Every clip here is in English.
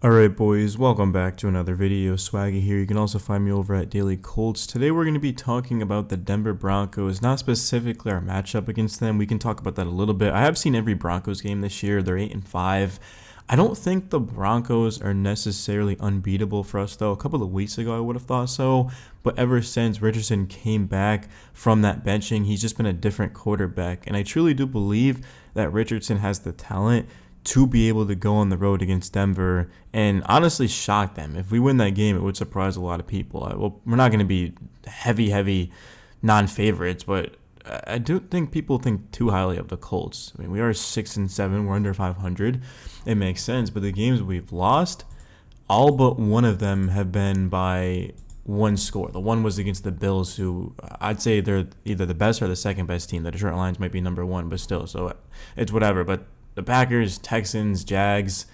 Alright boys, welcome back to another video. Swaggy here. You can also find me over at Daily Colts. Today we're going to be talking about the Denver Broncos, not specifically our matchup against them. We can talk about that a little bit. I have seen every Broncos game this year. They're 8-5. I don't think the Broncos are necessarily unbeatable for us though. A couple of weeks ago I would have thought so, but ever since Richardson came back from that benching, he's just been a different quarterback. And I truly do believe that Richardson has the talent to be able to go on the road against Denver and honestly shock them. If we win that game, it would surprise a lot of people. Well, we're not going to be heavy non-favorites, but I do think people think too highly of the Colts. I mean, we are 6-7. We're under 500. It makes sense, but the games we've lost, all but one of them have been by one score. The one was against the Bills, who I'd say they're either the best or the second best team. The Detroit Lions might be number one, but still, so it's whatever. But the Packers, Texans, Jags,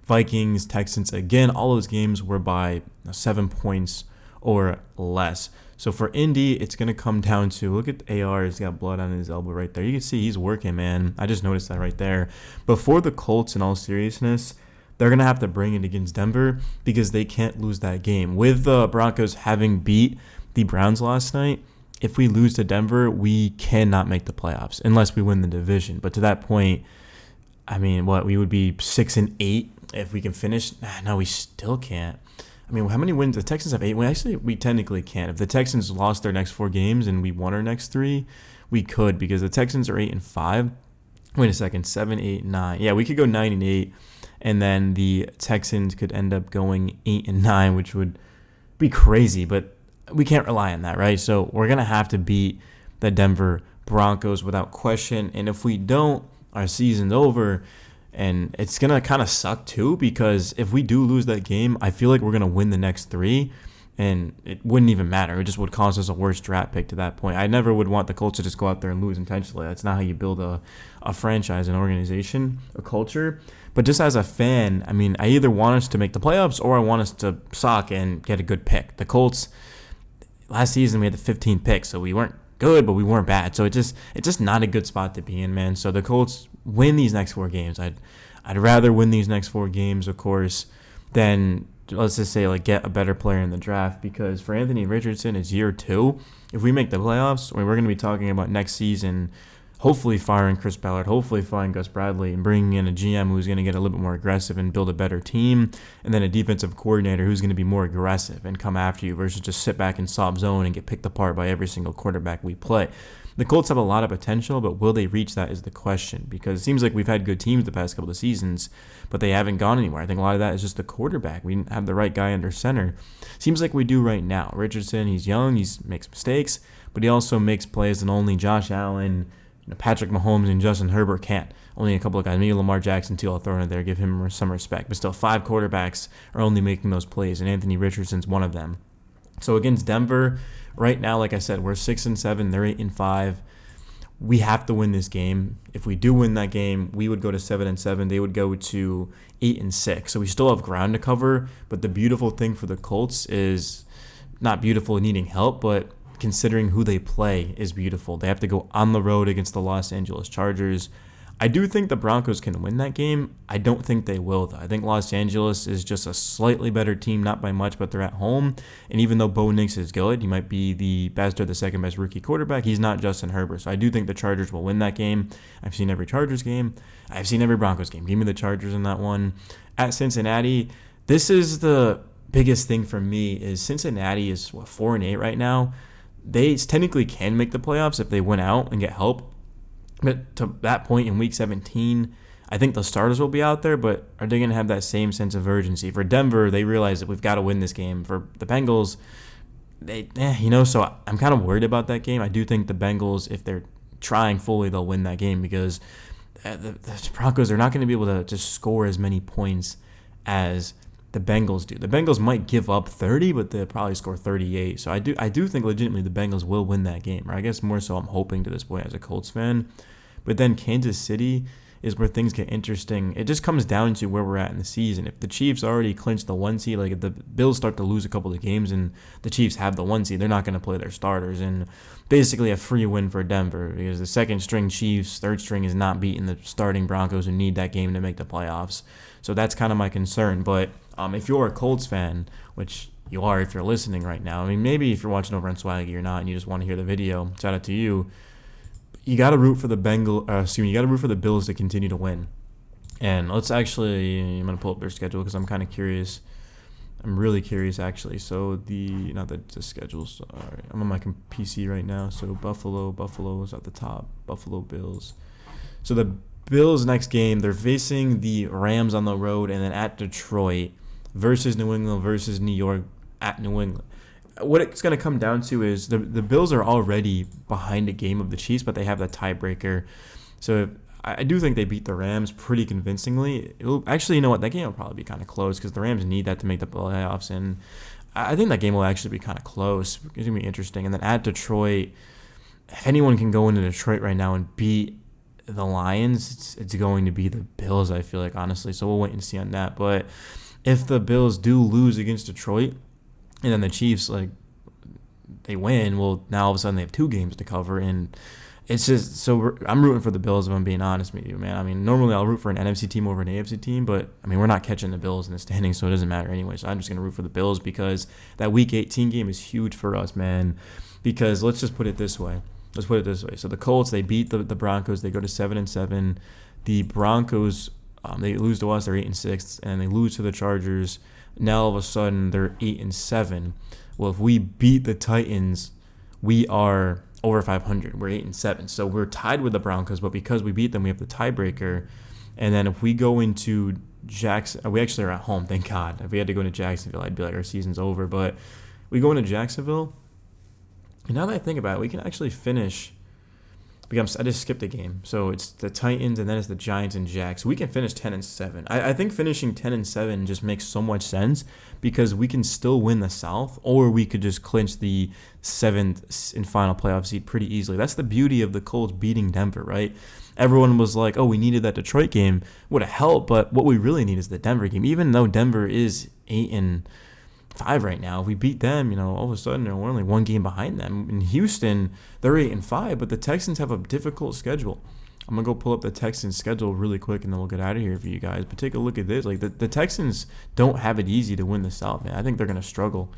Vikings, Texans, again, all those games were by 7 points or less. So for Indy, it's going to come down to, look at the AR, he's got blood on his elbow right there. You can see he's working, man. I just noticed that right there. But for the Colts, in all seriousness, they're going to have to bring it against Denver because they can't lose that game. With the Broncos having beat the Browns last night, if we lose to Denver, we cannot make the playoffs unless we win the division. But to that point, I mean, we would be 6-8 if we can finish. No, we still can't. I mean, how many wins? The Texans have 8. Well, actually, we technically can't. If the Texans lost their next 4 games and we won our next 3, we could, because the Texans are 8-5. Wait a second, 7, 8, 9. Yeah, we could go 9-8, and then the Texans could end up going 8-9, which would be crazy. But we can't rely on that, right? So we're gonna have to beat the Denver Broncos without question. And if we don't, our season's over, and it's going to kind of suck too, because if we do lose that game, I feel like we're going to win the next 3, and it wouldn't even matter. It just would cause us a worse draft pick to that point. I never would want the Colts to just go out there and lose intentionally. That's not how you build a franchise, an organization, a culture. But just as a fan, I mean, I either want us to make the playoffs or I want us to suck and get a good pick. The Colts, last season we had the 15th pick, so we weren't good, but we weren't bad. So it's just not a good spot to be in, man. So the Colts win these next 4 games. I'd rather win these next 4 games, of course, than, let's just say, like, get a better player in the draft, because for Anthony Richardson, it's year 2. If we make the playoffs, I mean, we're going to be talking about next season hopefully firing Chris Ballard, hopefully firing Gus Bradley, and bringing in a GM who's going to get a little bit more aggressive and build a better team, and then a defensive coordinator who's going to be more aggressive and come after you versus just sit back and sob zone and get picked apart by every single quarterback we play. The Colts have a lot of potential, but will they reach that is the question, because it seems like we've had good teams the past couple of seasons, but they haven't gone anywhere. I think a lot of that is just the quarterback. We didn't have the right guy under center. Seems like we do right now. Richardson, he's young, he makes mistakes, but he also makes plays that only Josh Allen, Patrick Mahomes, and Justin Herbert can't. Only a couple of guys, maybe Lamar Jackson too, I'll throw in there, give him some respect. But still, 5 quarterbacks are only making those plays, and Anthony Richardson's one of them. So against Denver, right now, like I said, we're 6-7, they're 8-5. We have to win this game. If we do win that game, we would go to 7-7. They would go to 8-6. So we still have ground to cover. But the beautiful thing for the Colts is not beautiful needing help, but considering who they play is beautiful. They have to go on the road against the Los Angeles Chargers. I do think the Broncos can win that game. I don't think they will, though. I think Los Angeles is just a slightly better team, not by much, but they're at home. And even though Bo Nix is good, he might be the best or the second best rookie quarterback, he's not Justin Herbert. So I do think the Chargers will win that game. I've seen every Chargers game. I've seen every Broncos game. Give me the Chargers in that one. At Cincinnati, this is the biggest thing for me, is Cincinnati is 4-8 right now. They technically can make the playoffs if they win out and get help. But to that point in Week 17, I think the starters will be out there, but are they going to have that same sense of urgency? For Denver, they realize that we've got to win this game. For the Bengals, so I'm kind of worried about that game. I do think the Bengals, if they're trying fully, they'll win that game, because the Broncos are not going to be able to just score as many points as the Bengals do. The Bengals might give up 30, but they'll probably score 38. So I do think legitimately the Bengals will win that game. Or I guess more so I'm hoping to this point as a Colts fan. But then Kansas City is where things get interesting. It just comes down to where we're at in the season. If the Chiefs already clinched the 1 seed, like if the Bills start to lose a couple of games and the Chiefs have the 1 seed, they're not going to play their starters. And basically a free win for Denver, because the second string Chiefs, third string is not beating the starting Broncos who need that game to make the playoffs. So that's kind of my concern. But If you're a Colts fan, which you are if you're listening right now, I mean, maybe if you're watching over on Swaggy or not and you just want to hear the video, shout out to you. You got to root for the you got to root for the Bills to continue to win. And I'm going to pull up their schedule because I'm kind of curious. I'm really curious, actually. So not the schedules. Right. I'm on my PC right now. So Buffalo is at the top. Buffalo Bills. So the Bills next game, they're facing the Rams on the road and then at Detroit versus New England versus New York at New England. What it's going to come down to is the Bills are already behind a game of the Chiefs, but they have that tiebreaker. So I do think they beat the Rams pretty convincingly. Actually, you know what? That game will probably be kind of close because the Rams need that to make the playoffs. And I think that game will actually be kind of close. It's going to be interesting. And then at Detroit, if anyone can go into Detroit right now and beat the Lions, it's going to be the Bills, I feel like, honestly. So we'll wait and see on that. But if the Bills do lose against Detroit and then the Chiefs, they win, well, now all of a sudden they have 2 games to cover. And it's just so I'm rooting for the Bills if I'm being honest with you, man. I mean, normally I'll root for an NFC team over an AFC team, but I mean, we're not catching the Bills in the standings, so it doesn't matter anyway. So I'm just going to root for the Bills because that Week 18 game is huge for us, man. Because let's just put it this way. So the Colts, they beat the Broncos. They go to 7-7. The Broncos, they lose to us. They're 8-6, and they lose to the Chargers. Now all of a sudden they're 8-7. Well, if we beat the Titans, we are over 500. We're 8-7. So we're tied with the Broncos, but because we beat them, we have the tiebreaker. And then if we go into Jackson, we actually are at home, thank God. If we had to go into Jacksonville, I'd be like, our season's over. But we go into Jacksonville, and now that I think about it, we can actually finish. Because I just skipped a game. So it's the Titans, and then it's the Giants and Jags. So we can finish 10-7. I think finishing 10-7 just makes so much sense because we can still win the South, or we could just clinch the 7th and final playoff seed pretty easily. That's the beauty of the Colts beating Denver, right? Everyone was like, oh, we needed that Detroit game. Would have helped, but what we really need is the Denver game. Even though Denver is 8-5 right now, if we beat them, all of a sudden we're only 1 game behind them. In Houston, they're 8-5, but the Texans have a difficult schedule. I'm gonna go pull up the Texans schedule really quick, and then we'll get out of here for you guys. But take a look at this. The Texans don't have it easy to win the South, man. I think they're gonna struggle.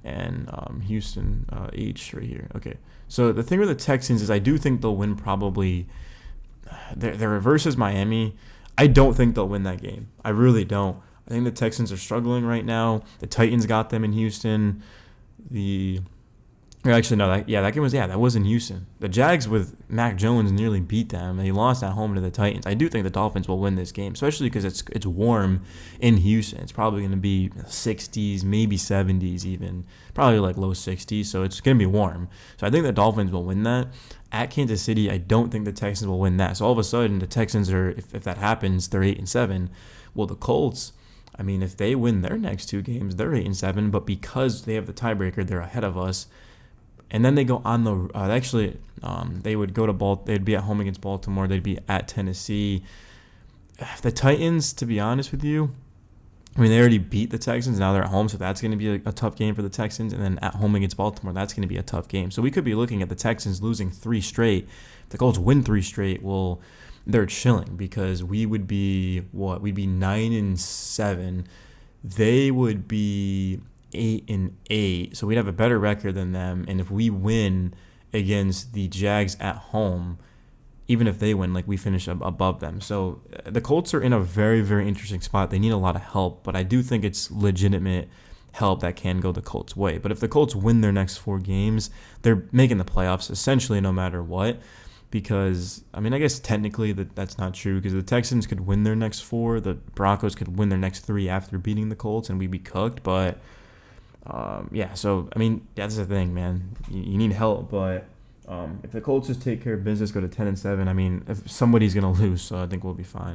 And Houston, H right here. Okay, so the thing with the Texans is I do think they'll win probably. Their versus Miami. I don't think they'll win that game. I really don't. I think the Texans are struggling right now. The Titans got them in Houston. That was in Houston. The Jags with Mac Jones nearly beat them. They lost at home to the Titans. I do think the Dolphins will win this game, especially because it's warm in Houston. It's probably going to be 60s, maybe 70s even, probably like low 60s. So it's going to be warm. So I think the Dolphins will win that. At Kansas City, I don't think the Texans will win that. So all of a sudden, the Texans are, if that happens, they're 8-7. Well, the Colts, I mean, if they win their next 2 games, they're 8-7. But because they have the tiebreaker, they're ahead of us. And then they go on the they would go to they'd be at home against Baltimore. They'd be at Tennessee. The Titans, to be honest with you, I mean, they already beat the Texans. Now they're at home, so that's going to be a tough game for the Texans. And then at home against Baltimore, that's going to be a tough game. So we could be looking at the Texans losing 3 straight. If the Colts win 3 straight, well, they're chilling because we would be We'd be 9-7. They would be 8-8. So we'd have a better record than them. And if we win against the Jags at home, even if they win, we finish above them. So the Colts are in a very, very interesting spot. They need a lot of help, but I do think it's legitimate help that can go the Colts' way. But if the Colts win their next 4 games, they're making the playoffs essentially no matter what. Because, I mean, I guess technically that's not true because the Texans could win their next 4. The Broncos could win their next 3 after beating the Colts, and we'd be cooked. But, so, I mean, that's the thing, man. You need help, but if the Colts just take care of business, go to 10-7, I mean, if somebody's going to lose, so I think we'll be fine.